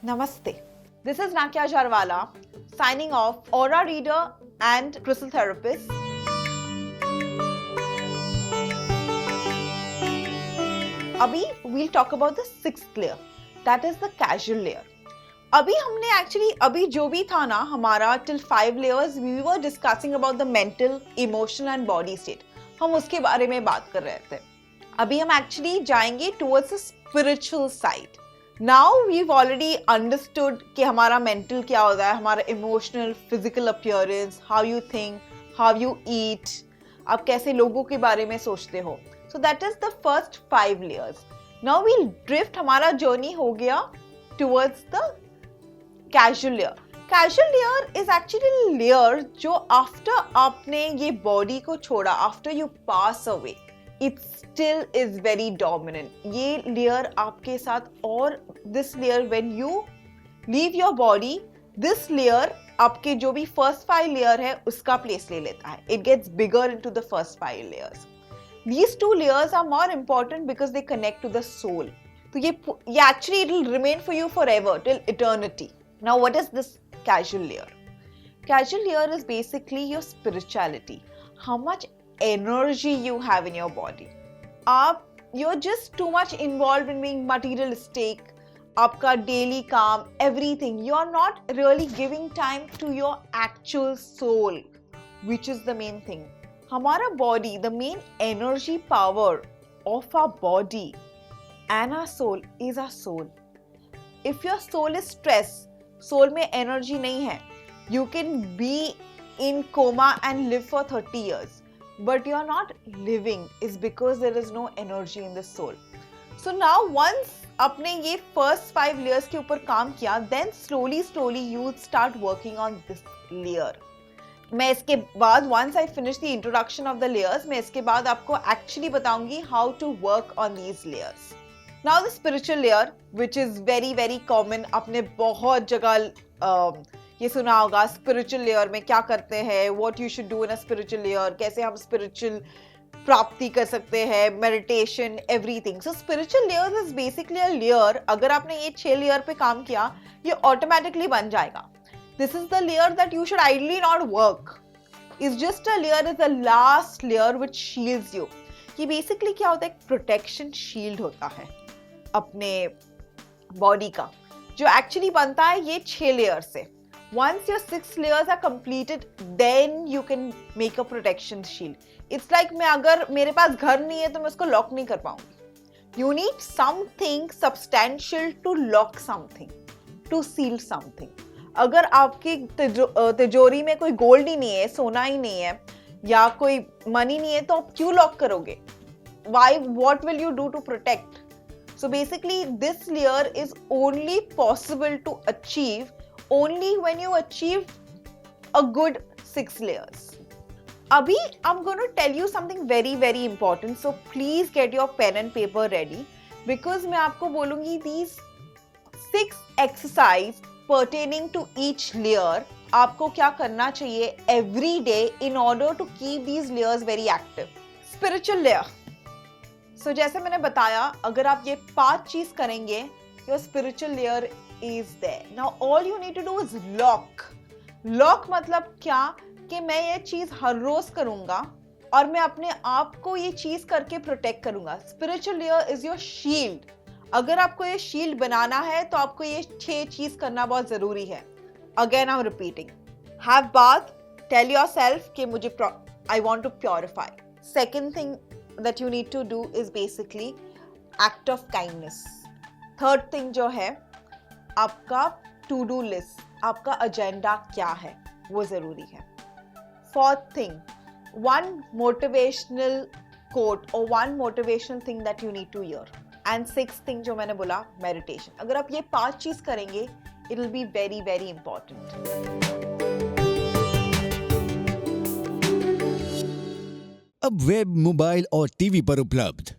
Namaste. This is Nakya Jarwala signing off, aura reader and crystal therapist. Abhi we'll talk about the sixth layer, that is the casual layer. अभी हमने actually अभी जो भी था ना हमारा till 5 layers we were discussing about the mental, emotional and body state. हम उसके बारे में बात कर रहे थे. अभी हम एक्चुअली जाएंगे towards the spiritual side. Now we've already understood कि हमारा mental क्या होता है, हमारा emotional, physical appearance, how you think, how you eat, आप कैसे लोगों के बारे में सोचते हो. So that is the first 5 layers. Now we'll drift, हमारा journey हो गया towards the casual layer. Casual layer is actually a layer जो after आपने ये body को छोड़ा, after you pass away, it still is very dominant. ये layer आपके साथ और this layer when you leave your body, this layer आपके जो भी first 5 layer है उसका place ले लेता है. It gets bigger into the first 5 layers. These 2 layers are more important because they connect to the soul. तो ये actually it will remain for you forever till eternity. Now what is this casual layer? Casual layer is basically your spirituality. How much energy you have in your body. You're just too much involved in being materialistic. आपका daily काम, everything. You're not really giving time to your actual soul, which is the main thing. हमारा body, the main energy power of our body and our soul is our soul. If your soul is stressed, soul में energy नहीं है, you can be in coma and live for 30 years. But you're not living is because there is no energy in the soul. So now once आपने ये first 5 layers के ऊपर काम किया, then slowly you start working on this layer. मैं इसके बाद once I finish the introduction of the layers, मैं इसके बाद आपको actually बताऊंगी how to work on these layers. Now the spiritual layer, which is very very common, आपने बहुत जगह ये सुना होगा spiritual layer में क्या करते हैं, what you should do in a spiritual layer, कैसे हम spiritual प्राप्ति कर सकते हैं, meditation, everything. So spiritual layers is basically a layer. अगर आपने ये 6 layer पे काम किया, ये automatically बन जाएगा. This is the layer that you should ideally not work. It's just a layer, is the last layer which shields you. ये basically क्या होता है, एक protection shield होता है अपने body का, जो actually बनता है ये 6 layers से. Once your 6 layers are completed, then you can make a protection shield. It's like मैं अगर मेरे पास घर नहीं है तो मैं उसको lock नहीं कर पाऊंगी. You need something substantial to lock something, to seal something. अगर आपकी तिजोरी में कोई गोल्ड ही नहीं है, सोना ही नहीं है या कोई मनी नहीं है तो आप क्यों लॉक करोगे? Why? What will you do to protect? So basically this layer is only possible to achieve only when you achieve a good 6 layers. Abhi, I'm going to tell you something very very important. So please get your pen and paper ready because मैं आपको बोलूँगी these 6 exercise pertaining to each layer आपको क्या करना चाहिए every day in order to keep these layers very active. Spiritual layer. So जैसे मैंने बताया, अगर आप ये 5 चीज करेंगे, your spiritual layer is there. Now all you need to do is lock. Lock मतलब क्या कि मैं ये चीज हर रोज करूंगा और मैं अपने आप को ये चीज करके प्रोटेक्ट करूंगा. Spiritual layer is your shield. अगर आपको ये शील्ड बनाना है तो आपको ये 6 चीज करना बहुत जरूरी है. Again I'm repeating. Have bath. Tell yourself कि मुझे I want to purify. Second thing that you need to do is basically act of kindness. Third thing जो है आपका to do list, आपका agenda क्या है वो जरूरी है. Fourth thing, one motivational quote or one motivational thing that you need to hear. And sixth thing जो मैंने बोला, meditation. अगर आप ये 5 चीज करेंगे, it will be very very important. अब वेब, मोबाइल और टीवी पर उपलब्ध